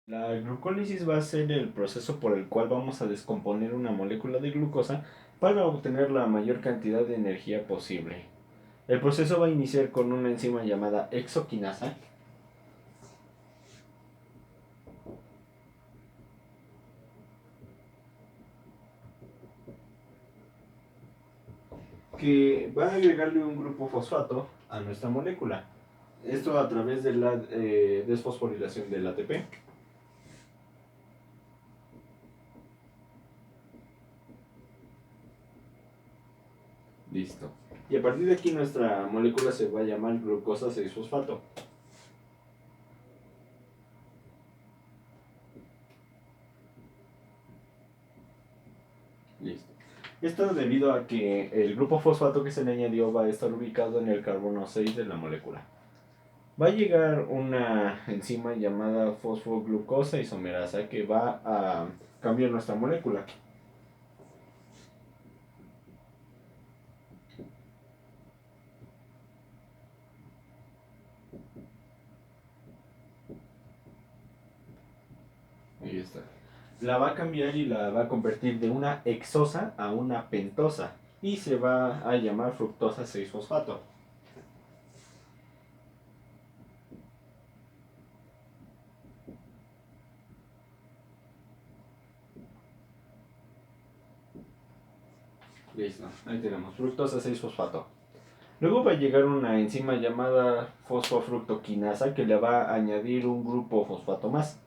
La glucólisis va a ser el proceso por el cual vamos a descomponer una molécula de glucosa para obtener la mayor cantidad de energía posible. El proceso va a iniciar con una enzima llamada exoquinasa que va a agregarle un grupo fosfato a nuestra molécula. Esto a través de la desfosforilación del ATP. Listo. Y a partir de aquí nuestra molécula se va a llamar glucosa 6-fosfato. Listo. Esto debido a que el grupo fosfato que se le añadió va a estar ubicado en el carbono 6 de la molécula. Va a llegar una enzima llamada fosfoglucosa isomerasa que va a cambiar nuestra molécula. Ahí está. La va a cambiar y la va a convertir de una hexosa a una pentosa y se va a llamar fructosa 6-fosfato. Listo, ahí tenemos fructosa 6-fosfato. Luego va a llegar una enzima llamada fosfofructoquinasa que le va a añadir un grupo fosfato más.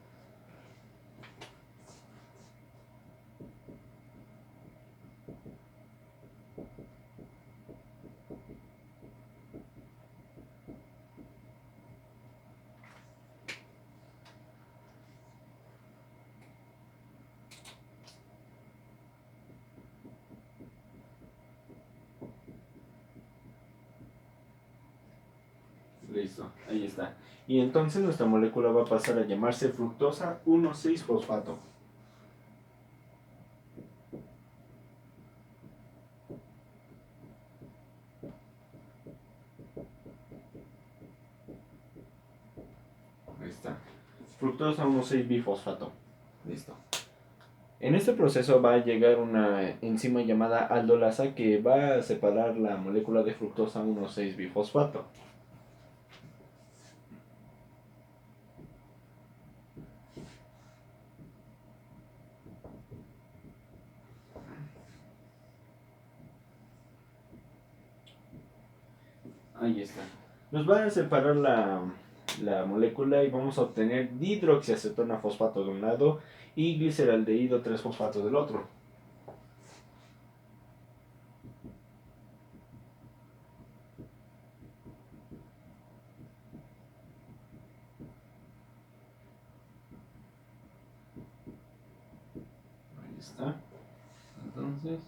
Listo, ahí está. Y entonces nuestra molécula va a pasar a llamarse fructosa 1,6-fosfato. Ahí está. Fructosa 1,6-bifosfato. Listo. En este proceso va a llegar una enzima llamada aldolasa que va a separar la molécula de fructosa 1,6-bifosfato. Ahí está. Nos va a separar la molécula y vamos a obtener dihidroxiacetona fosfato de un lado y gliceraldehído 3-fosfato del otro. Ahí está. Entonces,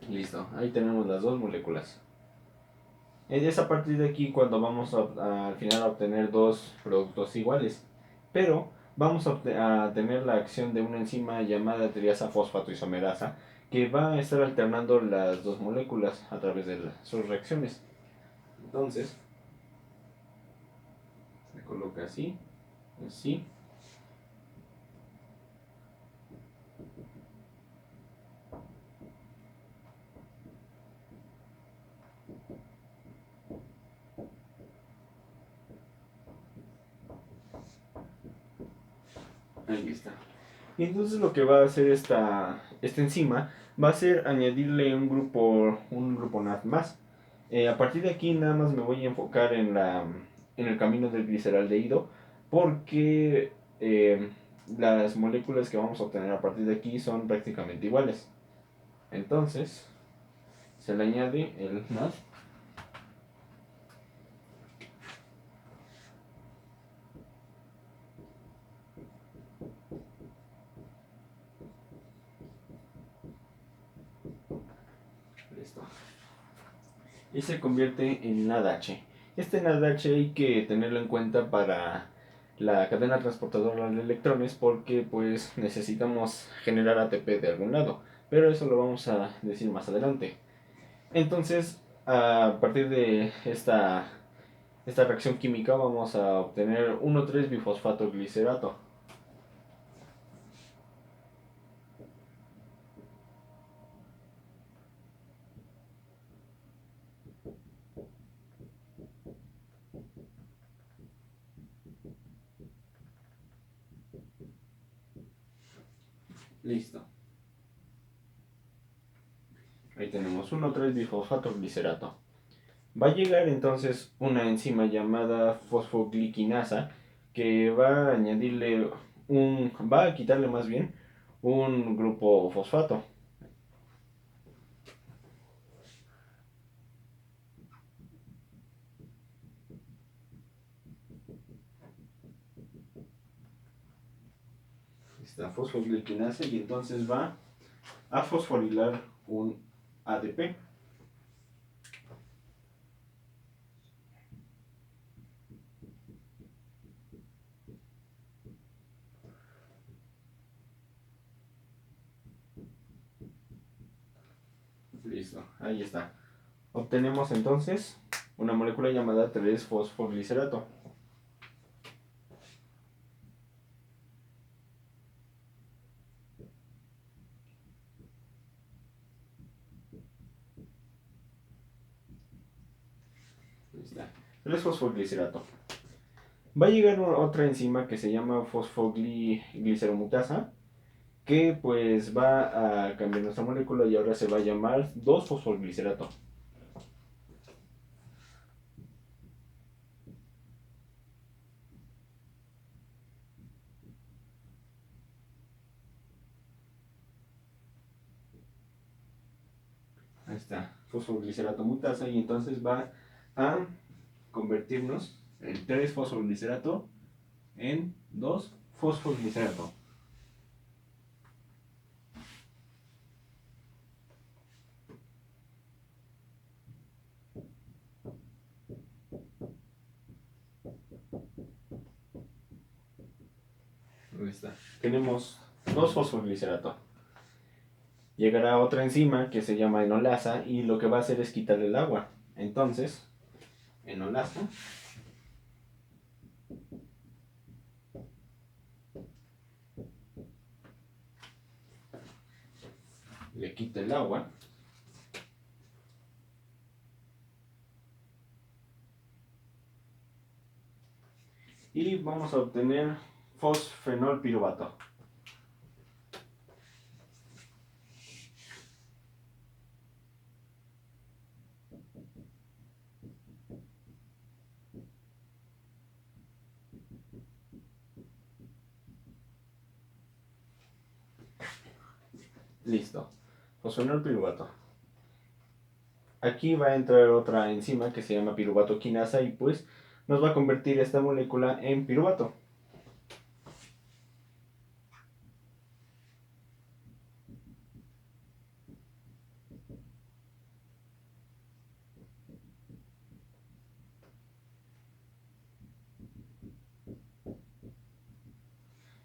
listo. Ahí tenemos las dos moléculas. Es a partir de aquí cuando vamos al final a obtener dos productos iguales. Pero vamos a tener la acción de una enzima llamada triasa fosfato isomerasa que va a estar alternando las dos moléculas a través de sus reacciones. Entonces, se coloca así, así. Ahí está. Y entonces lo que va a hacer esta enzima va a ser añadirle un grupo NAD más. A partir de aquí nada más me voy a enfocar en el camino del gliceraldehído porque las moléculas que vamos a obtener a partir de aquí son prácticamente iguales. Entonces se le añade el NAD. Listo. Y se convierte en NADH. Este NADH hay que tenerlo en cuenta para la cadena transportadora de electrones porque pues necesitamos generar ATP de algún lado, pero eso lo vamos a decir más adelante. Entonces, a partir de esta reacción química vamos a obtener 1,3 bifosfato glicerato. Listo. Ahí tenemos 1,3 bifosfato glicerato. Va a llegar entonces una enzima llamada fosfoglicinasa que va a añadirle va a quitarle más bien un grupo fosfato. Esta fosfoglicinasa y entonces va a fosforilar un ADP. Listo, ahí está. Obtenemos entonces una molécula llamada 3-fosfoglicerato. Ahí está. 3-fosfoglicerato. Va a llegar otra enzima que se llama fosfogliceromutasa, que pues va a cambiar nuestra molécula y ahora se va a llamar 2-fosfoglicerato. Ahí está, fosfoglicerato mutasa y entonces va a convertirnos el 3-fosfoglicerato en 2-fosfoglicerato. Ahí está. Tenemos 2-fosfoglicerato. Llegará otra enzima que se llama enolasa y lo que va a hacer es quitarle el agua. Entonces, enolasa le quita el agua y vamos a obtener fosfenolpiruvato. Listo, fosfenolpiruvato. Aquí va a entrar otra enzima que se llama piruvato quinasa y pues nos va a convertir esta molécula en piruvato.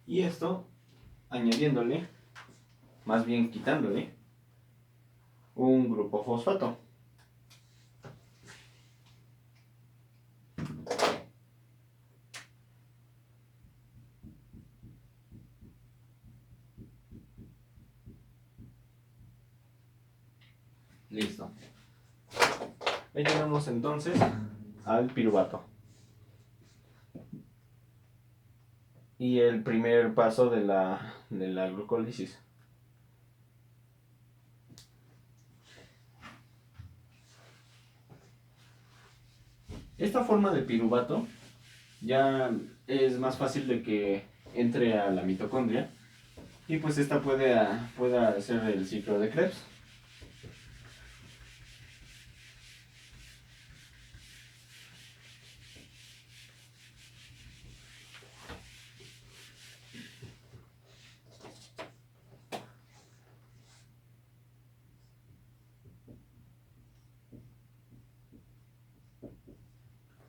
Y esto añadiéndole, más bien quitándole, un grupo fosfato. Listo. Ahí tenemos entonces al piruvato. Y el primer paso de la glucólisis. Esta forma de piruvato ya es más fácil de que entre a la mitocondria y pues esta puede hacer el ciclo de Krebs.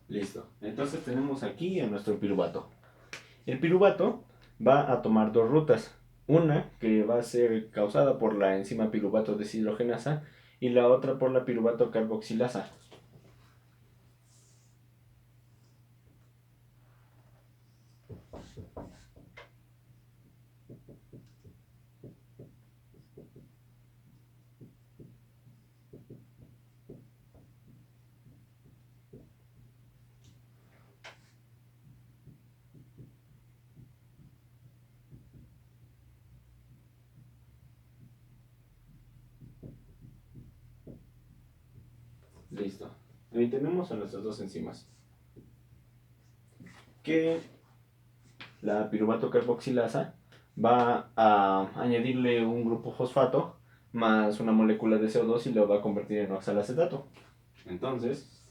Listo. Entonces tenemos aquí a nuestro piruvato. El piruvato va a tomar dos rutas. Una que va a ser causada por la enzima piruvato deshidrogenasa y la otra por la piruvato carboxilasa. Listo. Ahí tenemos a nuestras dos enzimas. Que la piruvato carboxilasa va a añadirle un grupo fosfato más una molécula de CO2 y lo va a convertir en oxalacetato. Entonces,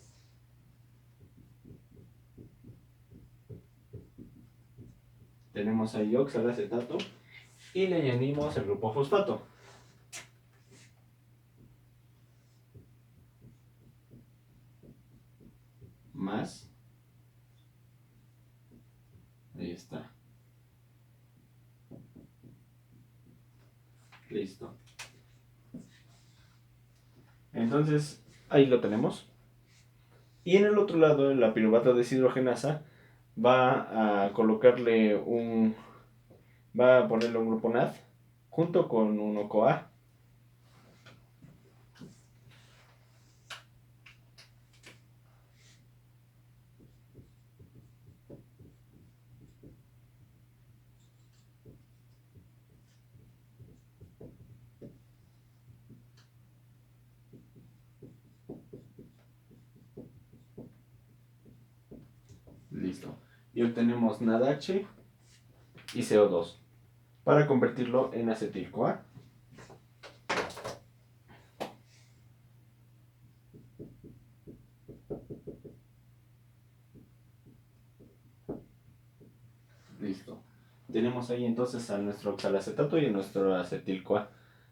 tenemos ahí oxalacetato y le añadimos el grupo fosfato. Más. Ahí está. Listo. Entonces, ahí lo tenemos. Y en el otro lado, la piruvato deshidrogenasa va a colocarle va a ponerle un grupo NAD junto con un OCoA. Listo. Y obtenemos NADH y CO2 para convertirlo en acetil-CoA. Listo. Tenemos ahí entonces a nuestro oxalacetato y a nuestro acetil-CoA.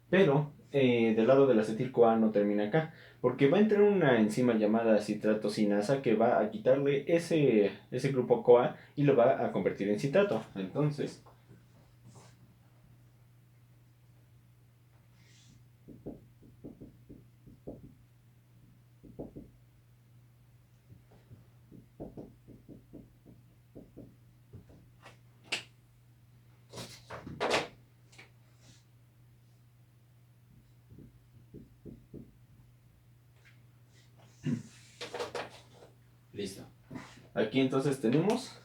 Pero del lado del acetil-CoA no termina acá, porque va a entrar una enzima llamada citratosinasa que va a quitarle ese grupo CoA y lo va a convertir en citrato. Entonces, listo. Aquí entonces tenemos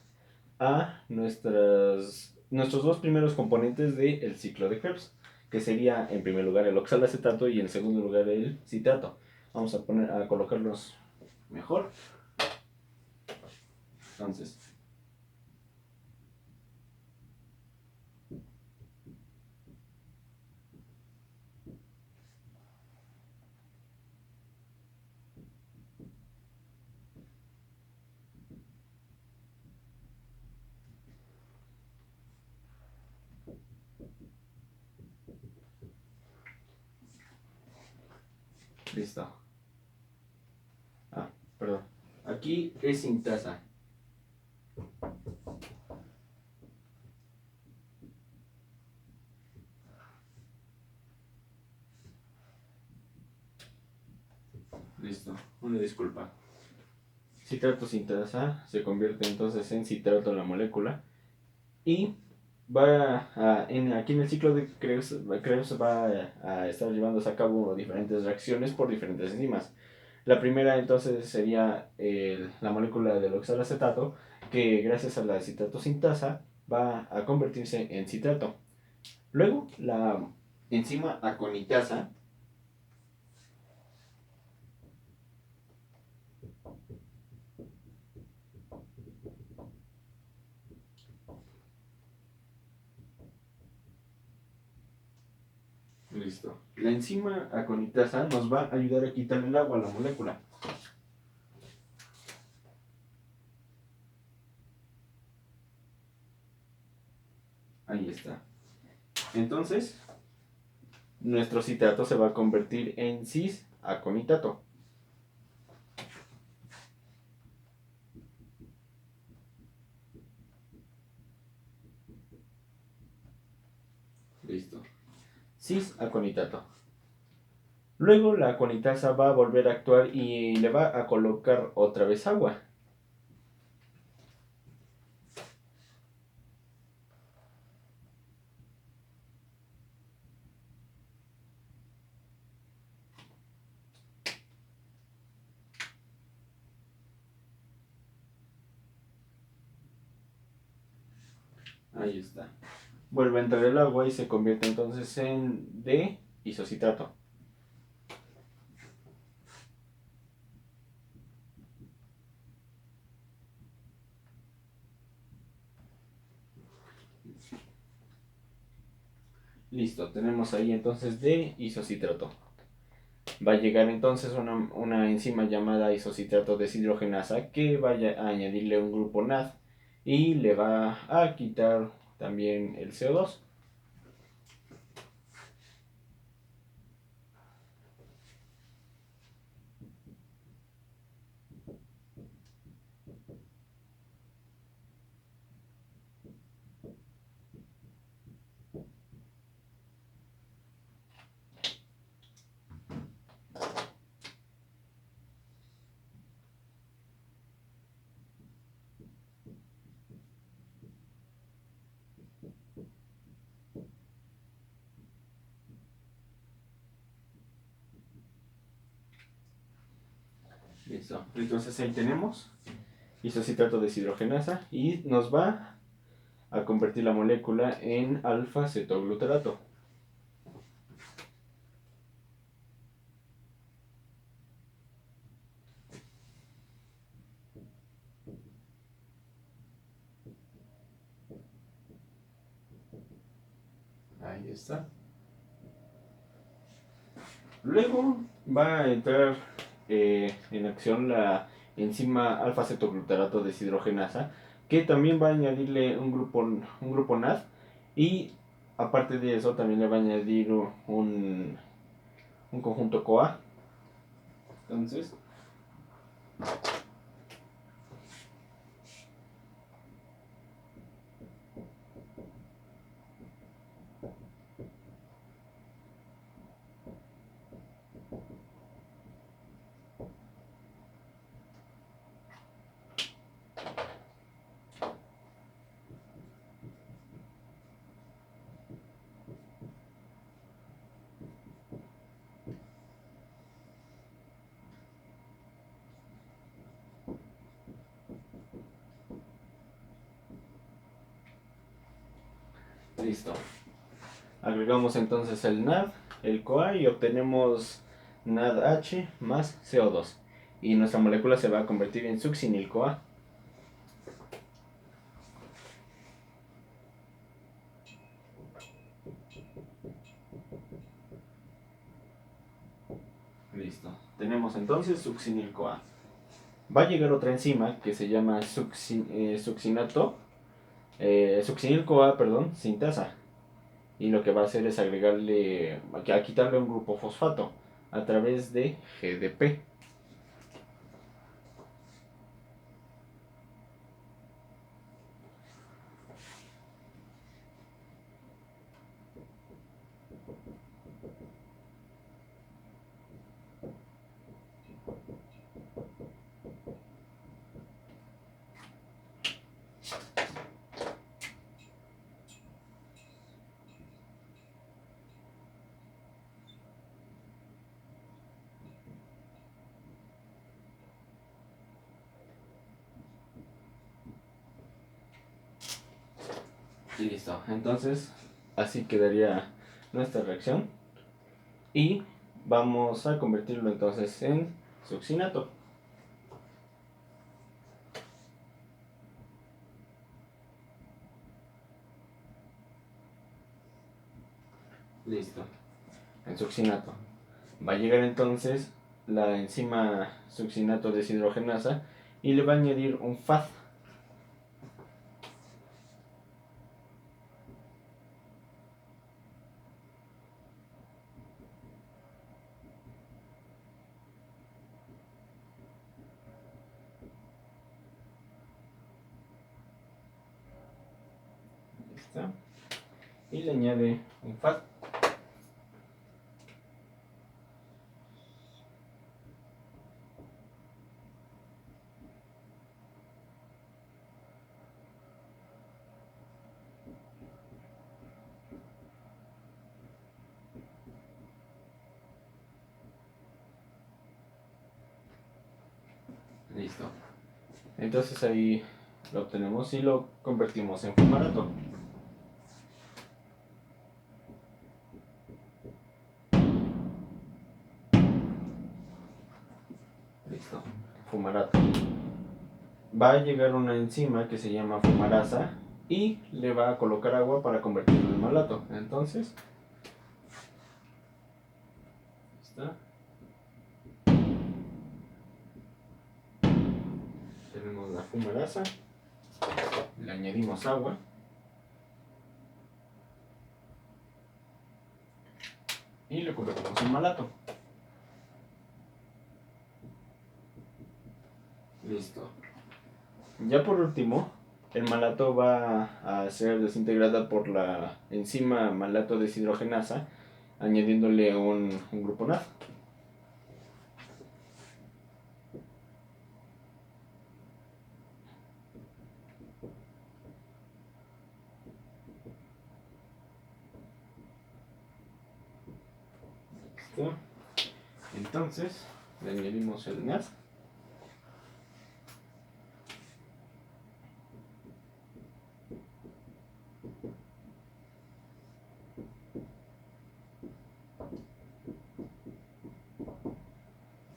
a nuestros dos primeros componentes del ciclo de Krebs, que sería en primer lugar el oxalacetato y en segundo lugar el citrato. Vamos a colocarlos mejor. Entonces, listo. Perdón. Aquí es sintasa. Listo, una disculpa. Citrato sintasa se convierte entonces en citrato en la molécula y aquí en el ciclo de Krebs va a estar llevándose a cabo diferentes reacciones por diferentes enzimas. La primera entonces sería la molécula del oxalacetato, que gracias a la citratosintasa va a convertirse en citrato. Luego la enzima aconitasa listo. La enzima aconitasa nos va a ayudar a quitar el agua a la molécula. Ahí está. Entonces, nuestro citrato se va a convertir en cis-aconitato. cis-aconitato. Luego la aconitasa va a volver a actuar y le va a colocar otra vez agua. Ahí está. Vuelve a entrar el agua y se convierte entonces en D-isocitrato. Listo, tenemos ahí entonces D-isocitrato. Va a llegar entonces una enzima llamada isocitrato deshidrogenasa que va a añadirle un grupo NAD y le va a quitar también el CO2. Listo, entonces ahí tenemos isocitrato deshidrogenasa y nos va a convertir la molécula en alfa-cetoglutarato. Ahí está. Luego va a entrar en acción la enzima alfa-cetoglutarato deshidrogenasa, que también va a añadirle un grupo NAD y aparte de eso también le va a añadir un conjunto CoA. Entonces, listo. Agregamos entonces el NAD, el CoA y obtenemos NADH más CO2. Y nuestra molécula se va a convertir en succinil-CoA. Listo. Tenemos entonces succinil-CoA. Va a llegar otra enzima que se llama succinil-CoA, sintasa. Y lo que va a hacer es agregarle, a quitarle un grupo fosfato a través de GDP. Y listo. Entonces, así quedaría nuestra reacción. Y vamos a convertirlo entonces en succinato. Listo. En succinato. Va a llegar entonces la enzima succinato deshidrogenasa y le va a añadir un FAD. ¿Está? Y le añade un FAD. Listo. Entonces ahí lo obtenemos y lo convertimos en fumarato. Listo. Fumarato. Va a llegar una enzima que se llama fumarasa y le va a colocar agua para convertirlo en malato. Entonces, está. Tenemos la fumarasa, le añadimos agua y lo convertimos en malato. Listo. Ya por último, el malato va a ser desintegrada por la enzima malato deshidrogenasa, añadiéndole un grupo NAD. ¿Listo? Entonces, le añadimos el NAD.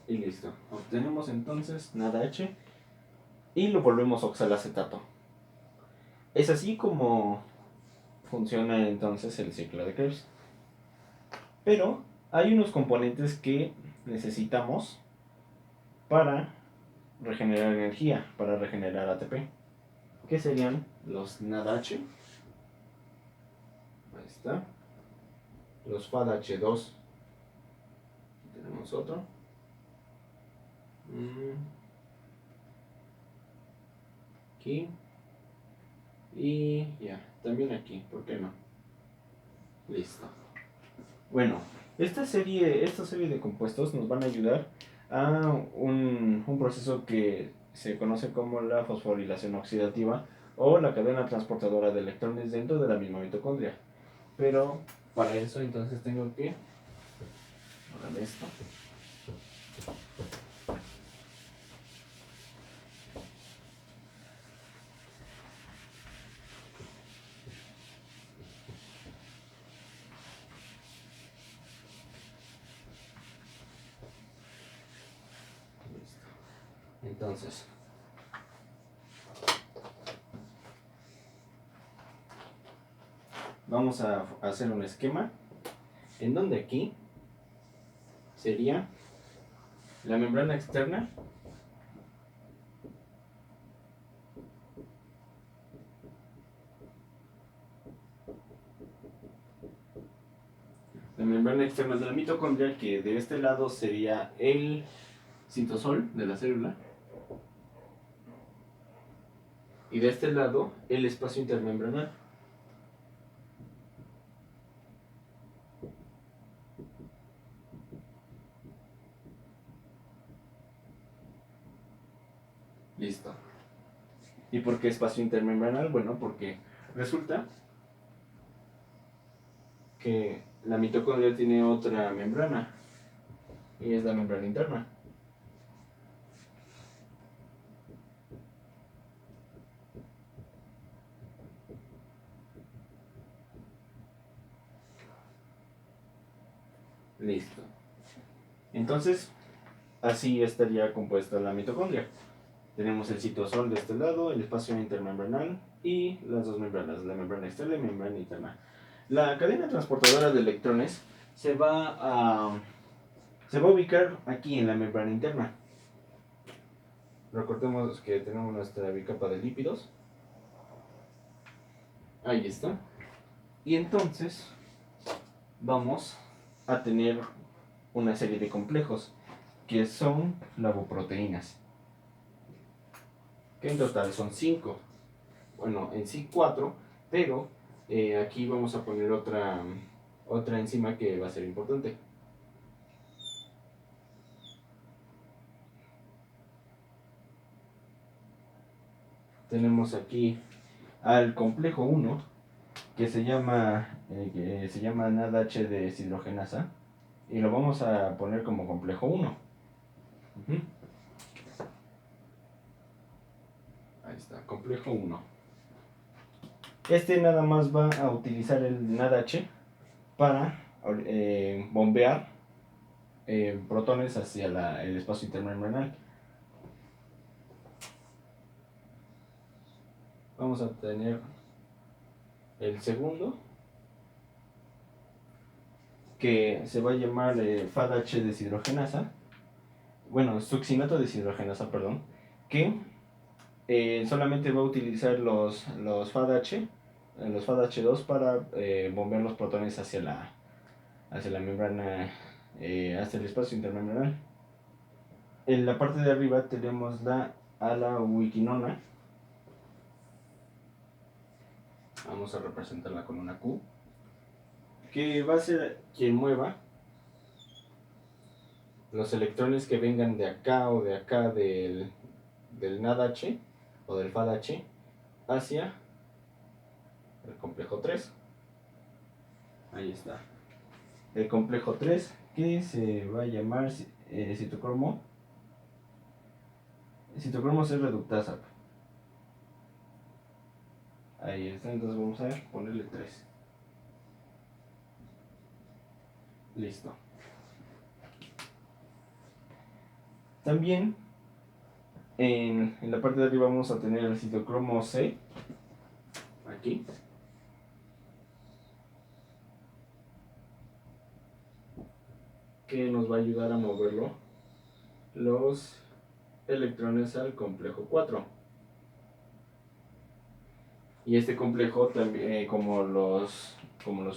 Y listo. Obtenemos entonces NADH y lo volvemos oxalacetato. Es así como funciona entonces el ciclo de Krebs. Pero hay unos componentes que necesitamos para regenerar energía, para regenerar ATP, que serían los NADH, ahí está, los FADH2, tenemos otro, aquí, y ya, también aquí, ¿por qué no? Listo. Bueno, esta serie de compuestos nos van a ayudar a un proceso que se conoce como la fosforilación oxidativa o la cadena transportadora de electrones dentro de la misma mitocondria. Pero para eso entonces tengo que poner esto. Entonces, vamos a hacer un esquema en donde aquí sería la membrana externa, de la mitocondria, que de este lado sería el citosol de la célula y de este lado el espacio intermembranal. Listo. ¿Y por qué espacio intermembranal? Bueno, porque resulta que la mitocondria tiene otra membrana y es la membrana interna. Listo. Entonces, así estaría compuesta la mitocondria. Tenemos el citosol de este lado, el espacio intermembranal y las dos membranas, la membrana externa y la membrana interna. La cadena transportadora de electrones se va a ubicar aquí en la membrana interna. Recordemos que tenemos nuestra bicapa de lípidos. Ahí está. Y entonces vamos a tener una serie de complejos que son flavoproteínas, que en total son 5. Bueno, en sí 4, pero aquí vamos a poner otra enzima que va a ser importante. Tenemos aquí al complejo 1, que se llama NADH deshidrogenasa, y lo vamos a poner como complejo 1. Ahí está, complejo 1. Este nada más va a utilizar el NADH para bombear protones hacia el espacio intermembranal. Vamos a tener el segundo, que se va a llamar FADH deshidrogenasa, bueno, succinato deshidrogenasa, perdón, que solamente va a utilizar los FADH, los FADH2 para bombear los protones hacia la membrana, hacia el espacio intermembranal. En la parte de arriba tenemos la ala-ubiquinona. Vamos a representarla con una Q, que va a ser quien mueva los electrones que vengan de acá o de acá del NADH o del FADH hacia el complejo 3. Ahí está. El complejo 3, que se va a llamar citocromo C reductasa. Ahí está, entonces vamos a ponerle 3. Listo. También en la parte de arriba vamos a tener el citocromo C, aquí, que nos va a ayudar a moverlo los electrones al complejo 4. Y este complejo también, como los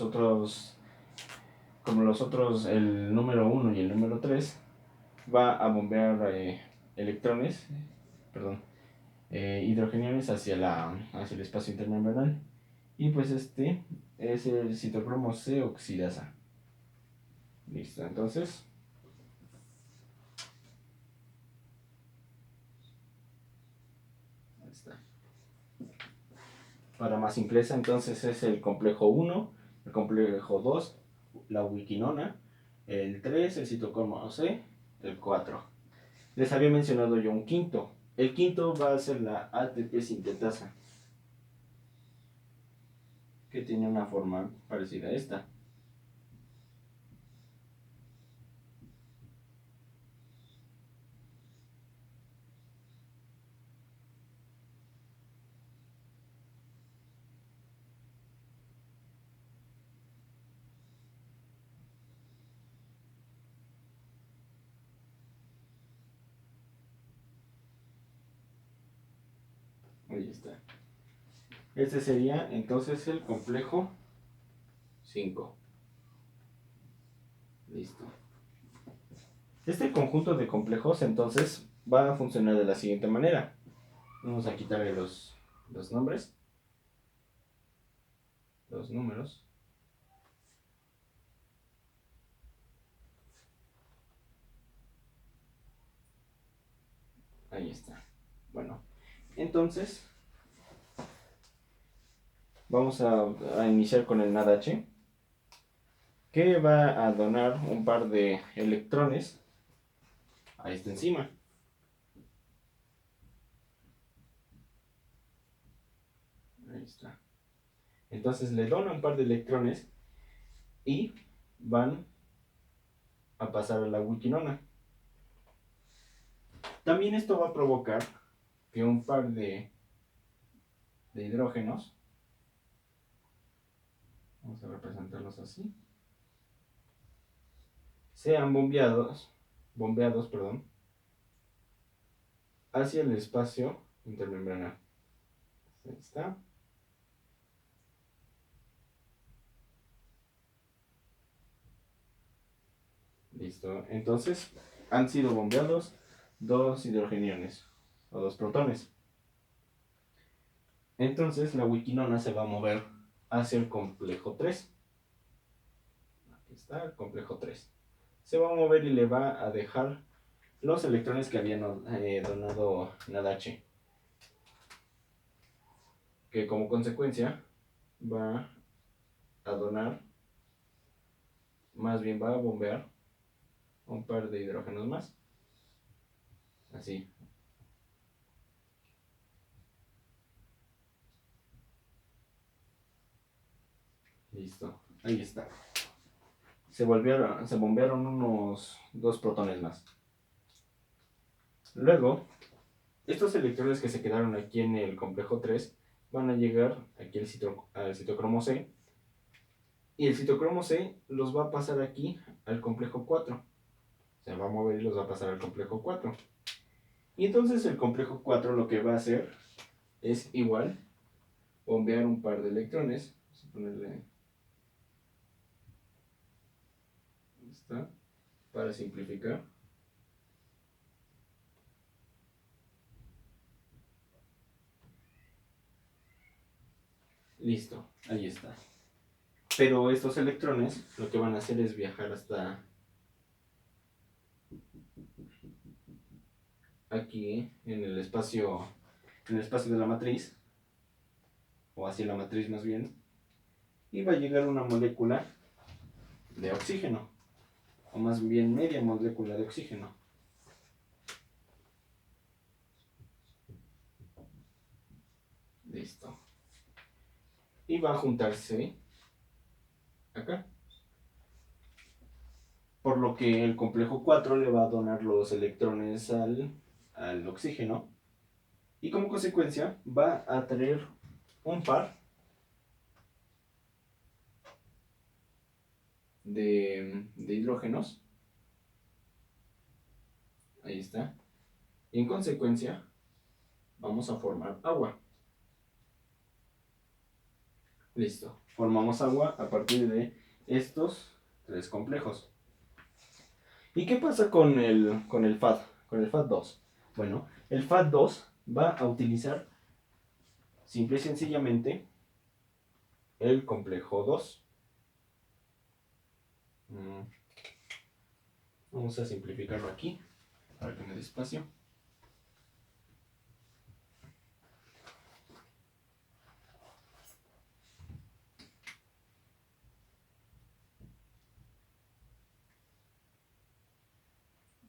otros, el número 1 y el número 3, va a bombear electrones, perdón, hidrogeniones hacia el espacio intermembranal. Y pues este es el citocromo C oxidasa. Listo, entonces ahí está. Para más simpleza, entonces es el complejo 1, el complejo 2, la ubiquinona, el 3, el citocromo C, el 4. Les había mencionado yo un quinto. El quinto va a ser la ATP sintetasa, que tiene una forma parecida a esta. Ahí está. Este sería entonces el complejo 5. Listo. Este conjunto de complejos entonces va a funcionar de la siguiente manera. Vamos a quitarle los nombres, los números. Ahí está. Bueno, entonces vamos a iniciar con el NADH, que va a donar un par de electrones a esta enzima. Ahí está. Entonces le dona un par de electrones y van a pasar a la ubiquinona. También esto va a provocar que un par de hidrógenos, vamos a representarlos así, sean bombeados, perdón, hacia el espacio intermembranal. Ahí está. Listo. Entonces han sido bombeados 2 hidrogeniones o 2 protones. Entonces la ubiquinona se va a mover hacia el complejo 3. Aquí está el complejo 3. Se va a mover y le va a dejar los electrones que habían donado NADH, que como consecuencia va a donar, más bien va a bombear un par de hidrógenos más. Así. Listo, ahí está. Se bombearon unos 2 protones más. Luego, estos electrones que se quedaron aquí en el complejo 3 van a llegar aquí al citocromo C. Y el citocromo C los va a pasar aquí al complejo 4. Se va a mover y los va a pasar al complejo 4. Y entonces el complejo 4 lo que va a hacer es igual bombear un par de electrones. Vamos a ponerle. Ahí está. Para simplificar. Listo, ahí está. Pero estos electrones lo que van a hacer es viajar hasta aquí en el espacio de la matriz, o hacia la matriz más bien, y va a llegar una molécula de oxígeno, o más bien media molécula de oxígeno. Listo. Y va a juntarse acá. Por lo que el complejo 4 le va a donar los electrones al oxígeno. Y como consecuencia va a tener un par de hidrógenos. Ahí está. Y en consecuencia vamos a formar agua. Listo. Formamos agua a partir de estos 3 complejos. ¿Y qué pasa con el FAD? Con el FAD2. Bueno, el FAD2 va a utilizar simple y sencillamente el complejo 2. Vamos a simplificarlo aquí para que me dé espacio.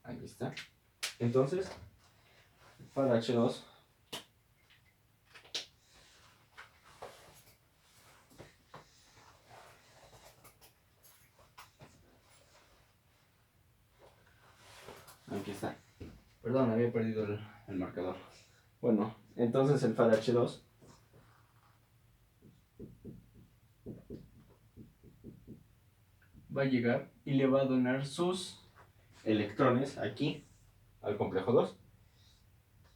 Ahí está. Entonces, FADH2 aquí está. Perdón, había perdido el marcador. Bueno, entonces el FADH2 va a llegar y le va a donar sus electrones aquí al complejo 2.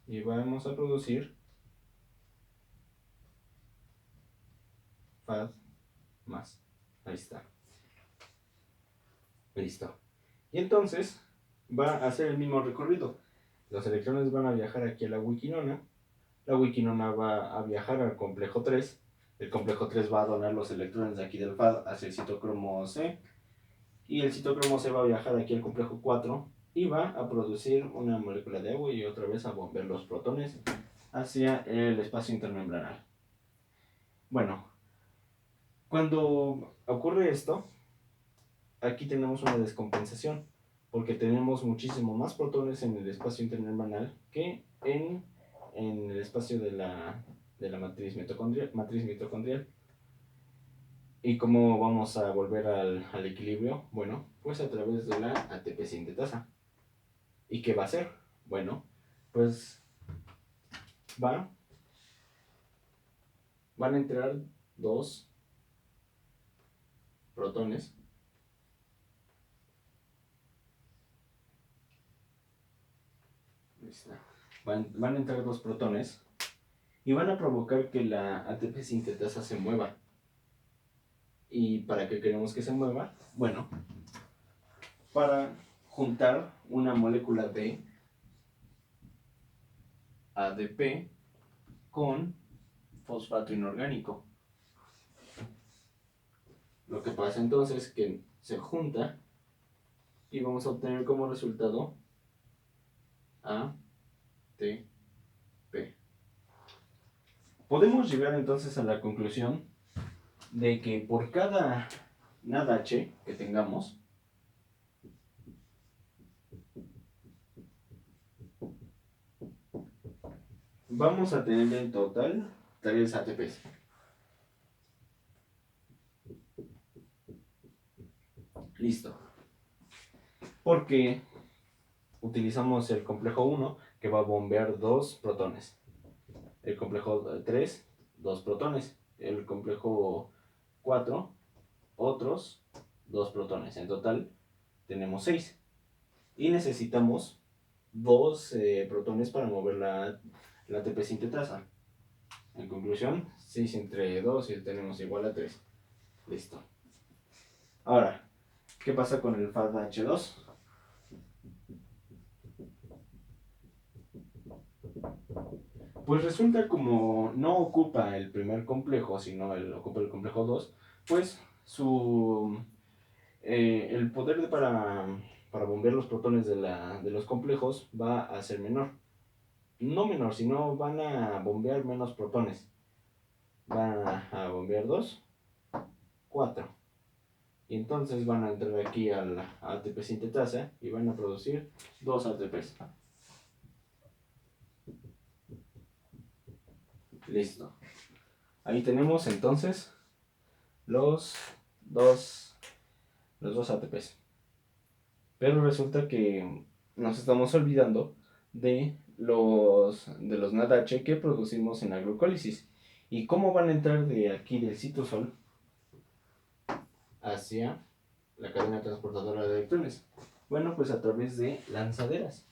Y vamos a producir FAD más. Ahí está. Listo. Y entonces va a hacer el mismo recorrido. Los electrones van a viajar aquí a la wikinona. La wikinona va a viajar al complejo 3. El complejo 3 va a donar los electrones de aquí del FAD hacia el citocromo C. Y el citocromo C va a viajar aquí al complejo 4 y va a producir una molécula de agua y otra vez a bombear los protones hacia el espacio intermembranal. Bueno, cuando ocurre esto, aquí tenemos una descompensación, porque tenemos muchísimo más protones en el espacio intermembranal que en el espacio de la matriz mitocondrial. ¿Y cómo vamos a volver al equilibrio? Bueno, pues a través de la ATP sintetasa. ¿Y qué va a hacer? Bueno, pues van a entrar 2 protones van a entrar 2 protones y van a provocar que la ATP sintetasa se mueva. ¿Y para qué queremos que se mueva? Bueno, para juntar una molécula de ADP con fosfato inorgánico. Lo que pasa entonces es que se junta y vamos a obtener como resultado ATP. Podemos llegar entonces a la conclusión de que por cada NADH que tengamos, vamos a tener en total 3 ATPs. Listo. Porque utilizamos el complejo 1 que va a bombear 2 protones. El complejo 3, 2 protones. El complejo 4, otros 2 protones. En total tenemos 6. Y necesitamos 2 protones para mover la ATP sintetasa. En conclusión, 6 entre 2 y tenemos igual a 3. Listo. Ahora, ¿qué pasa con el FADH2? Pues resulta como no ocupa el primer complejo, sino ocupa el complejo 2, pues el poder para bombear los protones de los complejos va a ser menor. No menor, sino van a bombear menos protones. Van a bombear 2, 4. Y entonces van a entrar aquí a la ATP sintetasa y van a producir 2 ATPs. Listo. Ahí tenemos entonces los dos, los dos ATPs. Pero resulta que nos estamos olvidando de los NADH que producimos en la glucólisis. ¿Y cómo van a entrar de aquí del citosol hacia la cadena transportadora de electrones? Bueno, pues a través de lanzaderas.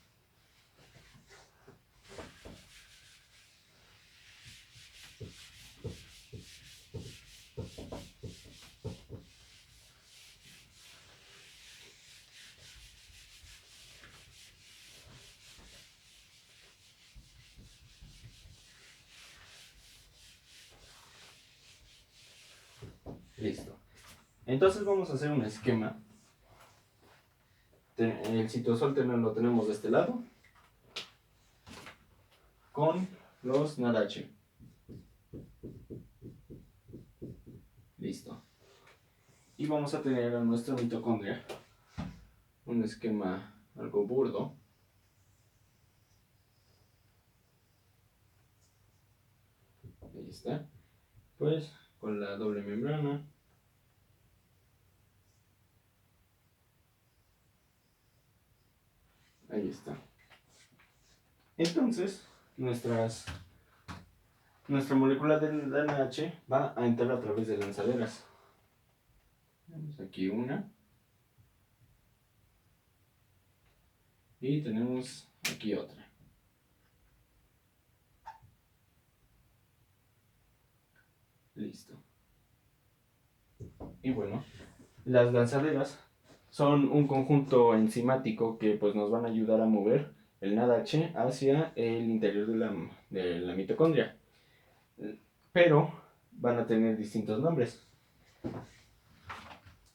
Listo. Entonces vamos a hacer un esquema. El citosol lo tenemos de este lado con los NADH. Listo. Y vamos a tener a nuestra mitocondria un esquema algo burdo. Ahí está. Pues con la doble membrana. Ahí está. Entonces, nuestra molécula del NH va a entrar a través de lanzaderas. Tenemos aquí una. Y tenemos aquí otra. Listo. Y bueno, las lanzaderas son un conjunto enzimático que pues nos van a ayudar a mover el NADH hacia el interior de la mitocondria. Pero van a tener distintos nombres.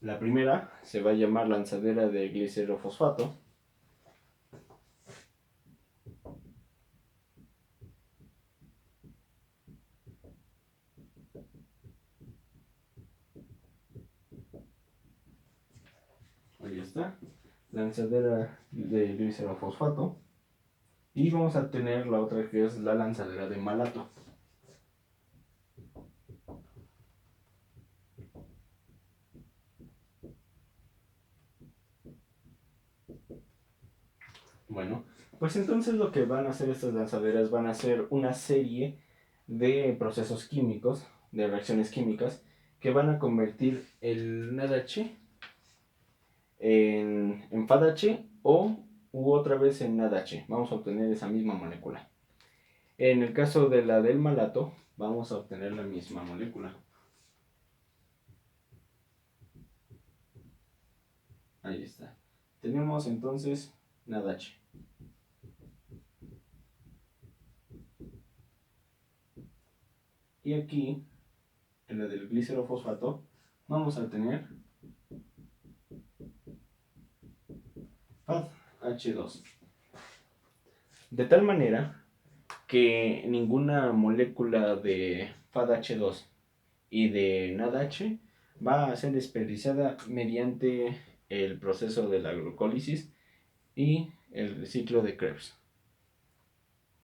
La primera se va a llamar lanzadera de glicerofosfato. Ahí está. Lanzadera de glicerofosfato. Y vamos a tener la otra que es la lanzadera de malato. Bueno, pues entonces lo que van a hacer estas lanzaderas van a ser una serie de procesos químicos, de reacciones químicas, que van a convertir el NADH en FADH u otra vez en NADH. Vamos a obtener esa misma molécula. En el caso de la del malato, vamos a obtener la misma molécula. Ahí está. Tenemos entonces NADH. Y aquí, en la del glicerofosfato, vamos a tener FADH2. De tal manera que ninguna molécula de FADH2 y de NADH va a ser desperdiciada mediante el proceso de la glucólisis y el ciclo de Krebs.